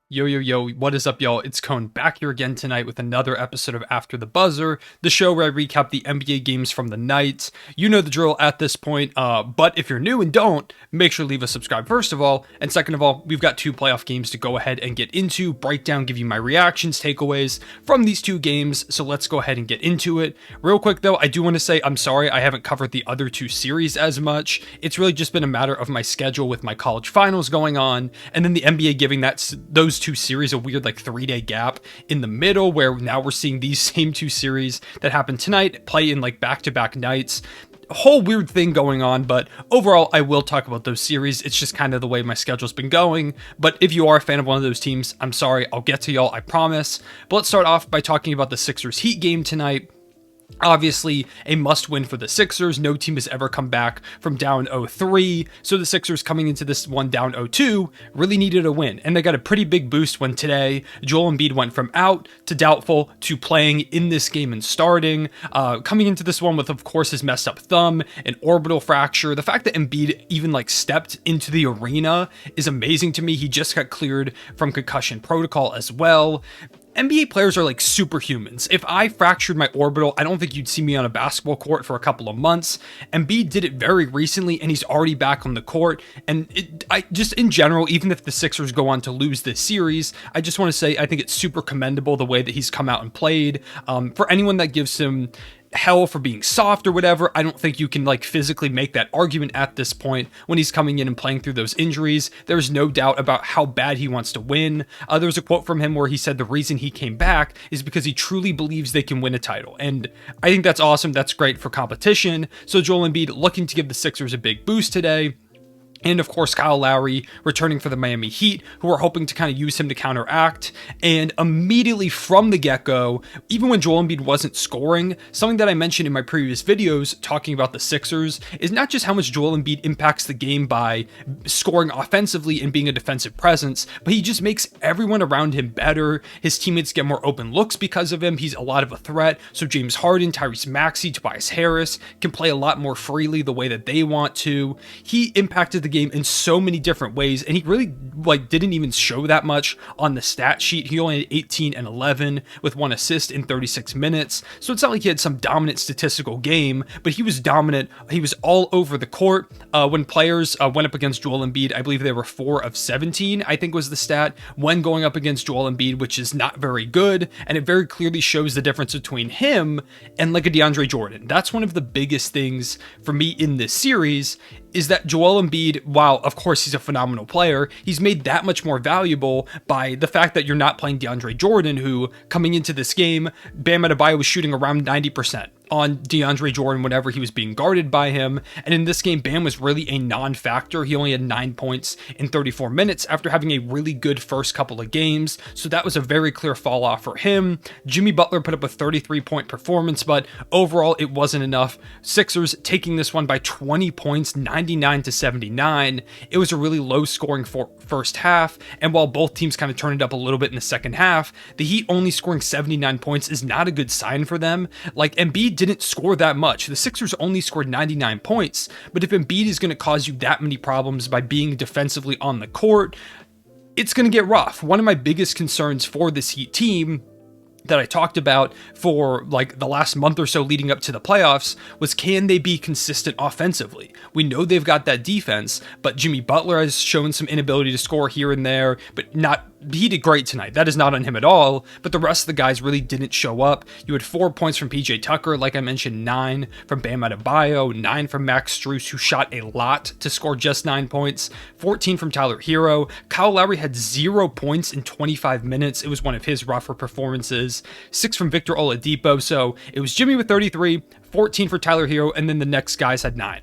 Yo, what is up, y'all? It's Cone back here again tonight with another episode of After the Buzzer, the show where I recap the NBA games from the night. You know the drill at this point, but if you're new and don't, make sure to leave a subscribe first of all, and second of all, we've got two playoff games to go ahead and get into, break down, give you my reactions, takeaways from these two games, so let's go ahead and get into it. Real quick though, I do want to say I'm sorry I haven't covered the other two series as much. It's really just been a matter of my schedule with my college finals going on, and then the NBA giving those two series a weird like 3-day gap in the middle, where now we're seeing these same two series that happened tonight play in like back-to-back nights. A whole weird thing going on, but overall I will talk about those series. It's just kind of the way my schedule's been going. But if you are a fan of one of those teams, I'm sorry, I'll get to y'all, I promise. But let's start off by talking about the Sixers Heat game tonight. Obviously, a must-win for the Sixers. No team has ever come back from down 0-3, so the Sixers coming into this one down 0-2 really needed a win, and they got a pretty big boost when today Joel Embiid went from out to doubtful to playing in this game and starting. Coming into this one with, of course, his messed up thumb, an orbital fracture. The fact that Embiid even stepped into the arena is amazing to me. He just got cleared from concussion protocol as well. NBA players are like superhumans. If I fractured my orbital, I don't think you'd see me on a basketball court for a couple of months. Embiid did it very recently, and he's already back on the court. And I just in general, even if the Sixers go on to lose this series, I just want to say I think it's super commendable the way that he's come out and played. For anyone that gives him hell for being soft or whatever, I don't think you can physically make that argument at this point when he's coming in and playing through those injuries. There's no doubt about how bad he wants to win. There's a quote from him where he said the reason he came back is because he truly believes they can win a title, and I think that's awesome. That's great for competition. So Joel Embiid looking to give the Sixers a big boost today. And of course, Kyle Lowry returning for the Miami Heat, who are hoping to kind of use him to counteract. And immediately from the get-go, even when Joel Embiid wasn't scoring, something that I mentioned in my previous videos talking about the Sixers is not just how much Joel Embiid impacts the game by scoring offensively and being a defensive presence, but he just makes everyone around him better. His teammates get more open looks because of him. He's a lot of a threat. So James Harden, Tyrese Maxey, Tobias Harris can play a lot more freely the way that they want to. He impacted the game in so many different ways, and he really didn't even show that much on the stat sheet. He only had 18 and 11 with 1 assist in 36 minutes, so it's not like he had some dominant statistical game, but he was dominant. He was all over the court. When players went up against Joel Embiid, I believe they were 4 of 17, I think was the stat, when going up against Joel Embiid, which is not very good, and it very clearly shows the difference between him and a DeAndre Jordan. That's one of the biggest things for me in this series, is that Joel Embiid, while of course he's a phenomenal player, he's made that much more valuable by the fact that you're not playing DeAndre Jordan, who coming into this game, Bam Adebayo was shooting around 90% on DeAndre Jordan whenever he was being guarded by him. And in this game, Bam was really a non-factor. He only had 9 points in 34 minutes after having a really good first couple of games. So that was a very clear fall off for him. Jimmy Butler put up a 33-point performance, but overall it wasn't enough. Sixers taking this one by 20 points, 99-79. It was a really low scoring first half. And while both teams kind of turned it up a little bit in the second half, the Heat only scoring 79 points is not a good sign for them. Embiid didn't score that much. The Sixers only scored 99 points, but if Embiid is going to cause you that many problems by being defensively on the court, it's going to get rough. One of my biggest concerns for this Heat team that I talked about for the last month or so leading up to the playoffs was, can they be consistent offensively? We know they've got that defense, but Jimmy Butler has shown some inability to score here and there, but he did great tonight. That is not on him at all, but the rest of the guys really didn't show up. You had 4 points from PJ Tucker, like I mentioned, 9 from Bam Adebayo, 9 from Max Strus, who shot a lot to score just 9 points, 14 from Tyler Hero. Kyle Lowry had 0 points in 25 minutes. It was one of his rougher performances. 6 from Victor Oladipo. So it was Jimmy with 33, 14 for Tyler Hero, and then the next guys had 9.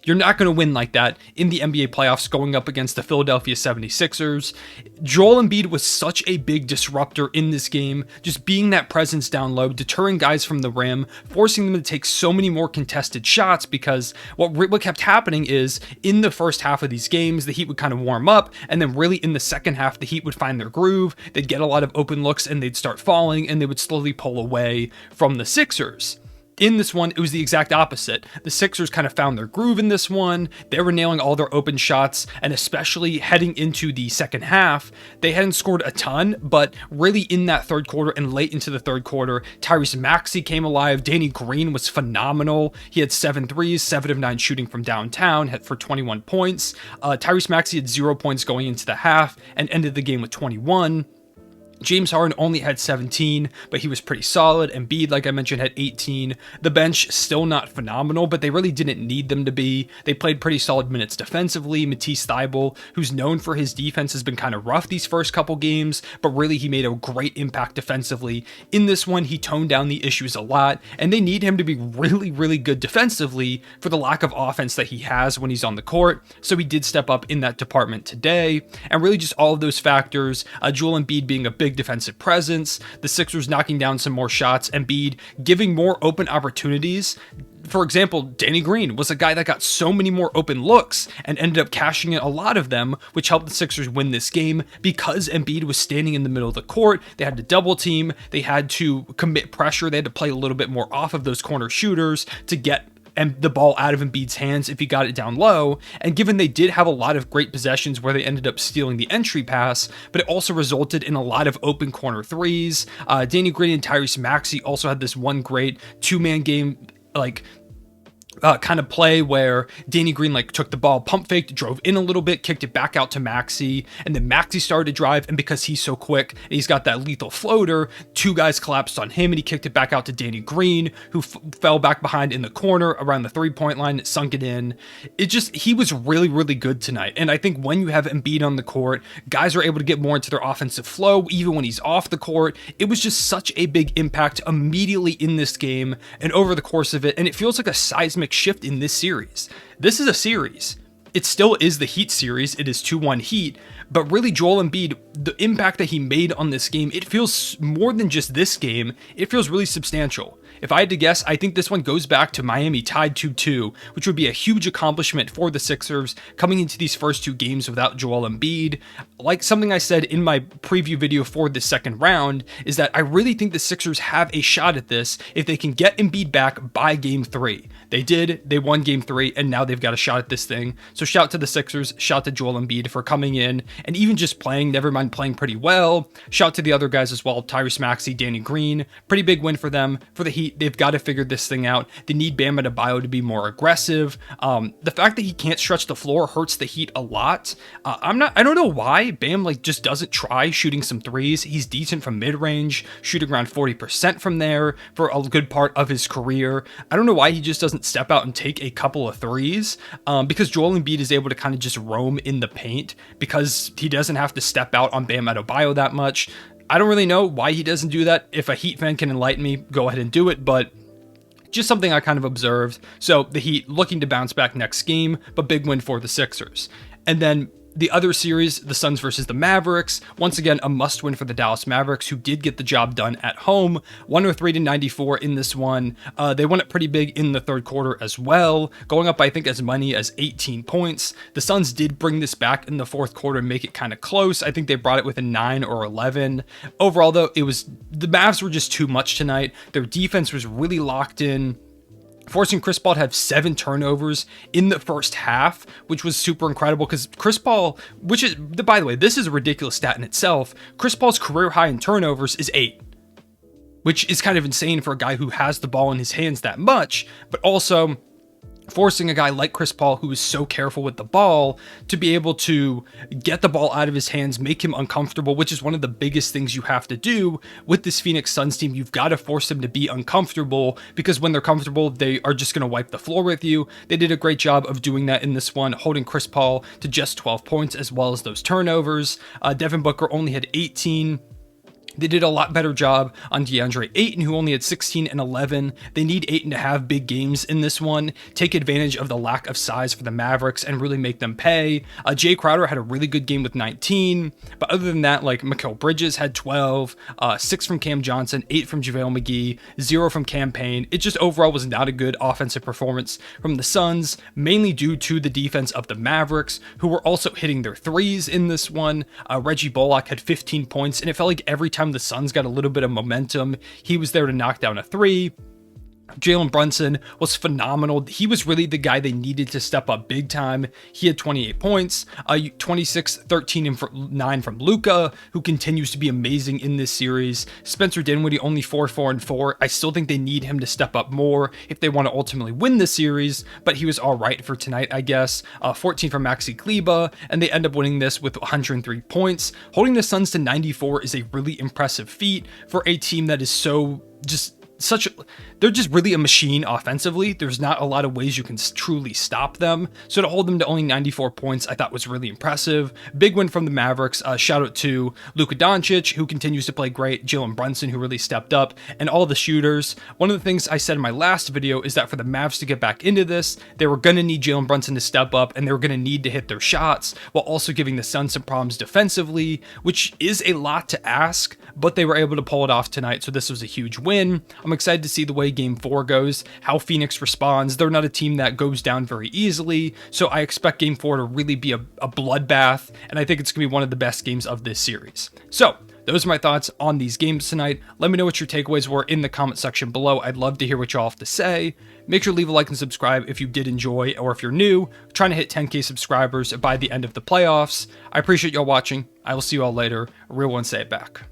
You're not going to win like that in the NBA playoffs going up against the Philadelphia 76ers. Joel Embiid was such a big disruptor in this game, just being that presence down low, deterring guys from the rim, forcing them to take so many more contested shots, because what kept happening is in the first half of these games, the Heat would kind of warm up, and then really in the second half, the Heat would find their groove, they'd get a lot of open looks, and they'd start falling, and they would slowly pull away from the Sixers. In this one, it was the exact opposite. The Sixers kind of found their groove in this one. They were nailing all their open shots, and especially heading into the second half, they hadn't scored a ton, but really in that third quarter and late into the third quarter, Tyrese Maxey came alive. Danny Green was phenomenal. He had 7 threes, 7 of 9 shooting from downtown, hit for 21 points. Tyrese Maxey had 0 points going into the half and ended the game with 21. James Harden only had 17, but he was pretty solid. Embiid, like I mentioned, had 18. The bench, still not phenomenal, but they really didn't need them to be. They played pretty solid minutes defensively. Matisse Thybulle, who's known for his defense, has been kind of rough these first couple games, but really he made a great impact defensively. In this one, he toned down the issues a lot, and they need him to be really, really good defensively for the lack of offense that he has when he's on the court. So he did step up in that department today, and really just all of those factors, Joel Embiid being a big defensive presence, the Sixers knocking down some more shots, Embiid giving more open opportunities. For example, Danny Green was a guy that got so many more open looks and ended up cashing in a lot of them, which helped the Sixers win this game because Embiid was standing in the middle of the court. They had to double team, they had to commit pressure, they had to play a little bit more off of those corner shooters to get the ball out of Embiid's hands if he got it down low. And given they did have a lot of great possessions where they ended up stealing the entry pass, but it also resulted in a lot of open corner threes. Danny Green and Tyrese Maxey also had this one great two-man game, kind of play where Danny Green took the ball, pump faked, drove in a little bit, kicked it back out to Maxey, and then Maxey started to drive, and because he's so quick and he's got that lethal floater, 2 guys collapsed on him and he kicked it back out to Danny Green, who fell back behind in the corner around the 3-point line, sunk it in. He was really, really good tonight. And I think when you have Embiid on the court, guys are able to get more into their offensive flow, even when he's off the court. It was just such a big impact immediately in this game and over the course of it, and it feels like a seismic shift in this series. This is a series. It still is the Heat series. It is 2-1 Heat, but really Joel Embiid, the impact that he made on this game, it feels more than just this game. It feels really substantial. If I had to guess, I think this one goes back to Miami tied 2-2, which would be a huge accomplishment for the Sixers coming into these first 2 games without Joel Embiid. Like something I said in my preview video for the second round is that I really think the Sixers have a shot at this if they can get Embiid back by game 3. They did, they won game 3, and now they've got a shot at this thing. So shout to the Sixers, shout to Joel Embiid for coming in and even just playing, never mind playing pretty well. Shout to the other guys as well, Tyrese Maxey, Danny Green, pretty big win for them. For the Heat, they've got to figure this thing out. They need Bam Adebayo to be more aggressive. The fact that he can't stretch the floor hurts the Heat a lot. I don't know why Bam just doesn't try shooting some threes. He's decent from mid-range, shooting around 40% from there for a good part of his career. I don't know why he just doesn't step out and take a couple of threes, because Joel Embiid is able to kind of just roam in the paint because he doesn't have to step out on Bam Adebayo that much. I don't really know why he doesn't do that. If a Heat fan can enlighten me, go ahead and do it, but just something I kind of observed. So the Heat looking to bounce back next game, but big win for the Sixers. And then the other series, the Suns versus the Mavericks, once again, a must win for the Dallas Mavericks, who did get the job done at home, 103-94 in this one. They won it pretty big in the third quarter as well, going up, I think, as many as 18 points. The Suns did bring this back in the fourth quarter and make it kind of close. I think they brought it within 9 or 11. Overall, though, the Mavs were just too much tonight. Their defense was really locked in, forcing Chris Paul to have 7 turnovers in the first half, which was super incredible because Chris Paul, which is, by the way, this is a ridiculous stat in itself. Chris Paul's career high in turnovers is 8, which is kind of insane for a guy who has the ball in his hands that much, but also forcing a guy like Chris Paul, who is so careful with the ball, to be able to get the ball out of his hands, make him uncomfortable, which is one of the biggest things you have to do with this Phoenix Suns team. You've got to force them to be uncomfortable, because when they're comfortable, they are just going to wipe the floor with you. They did a great job of doing that in this one, holding Chris Paul to just 12 points, as well as those turnovers. Devin Booker only had 18. They did a lot better job on DeAndre Ayton, who only had 16 and 11. They need Ayton to have big games in this one, take advantage of the lack of size for the Mavericks and really make them pay. Jay Crowder had a really good game with 19, but other than that, Mikal Bridges had 12, 6 from Cam Johnson, 8 from JaVale McGee, 0 from Cam Payne. It just overall was not a good offensive performance from the Suns, mainly due to the defense of the Mavericks, who were also hitting their threes in this one. Reggie Bullock had 15 points, and it felt like every time the Suns got a little bit of momentum, he was there to knock down a 3. Jalen Brunson was phenomenal. He was really the guy they needed to step up big time. He had 28 points, 26, 13, and 9 from Luka, who continues to be amazing in this series. Spencer Dinwiddie only 4, 4, and 4. I still think they need him to step up more if they want to ultimately win the series, but he was all right for tonight, I guess. 14 from Maxi Kleber, and they end up winning this with 103 points. Holding the Suns to 94 is a really impressive feat for a team that is so they're just really a machine offensively. There's not a lot of ways you can truly stop them. So to hold them to only 94 points, I thought was really impressive. Big win from the Mavericks. Shout out to Luka Doncic, who continues to play great, Jalen Brunson, who really stepped up, and all the shooters. One of the things I said in my last video is that for the Mavs to get back into this, they were going to need Jalen Brunson to step up, and they were going to need to hit their shots while also giving the Suns some problems defensively, which is a lot to ask, but they were able to pull it off tonight, so this was a huge win. I'm excited to see the way Game 4 goes, how Phoenix responds. They're not a team that goes down very easily, so I expect Game 4 to really be a bloodbath, and I think it's going to be one of the best games of this series. So, those are my thoughts on these games tonight. Let me know what your takeaways were in the comment section below. I'd love to hear what y'all have to say. Make sure to leave a like and subscribe if you did enjoy, or if you're new, trying to hit 10K subscribers by the end of the playoffs. I appreciate y'all watching. I will see you all later. A real one, say it back.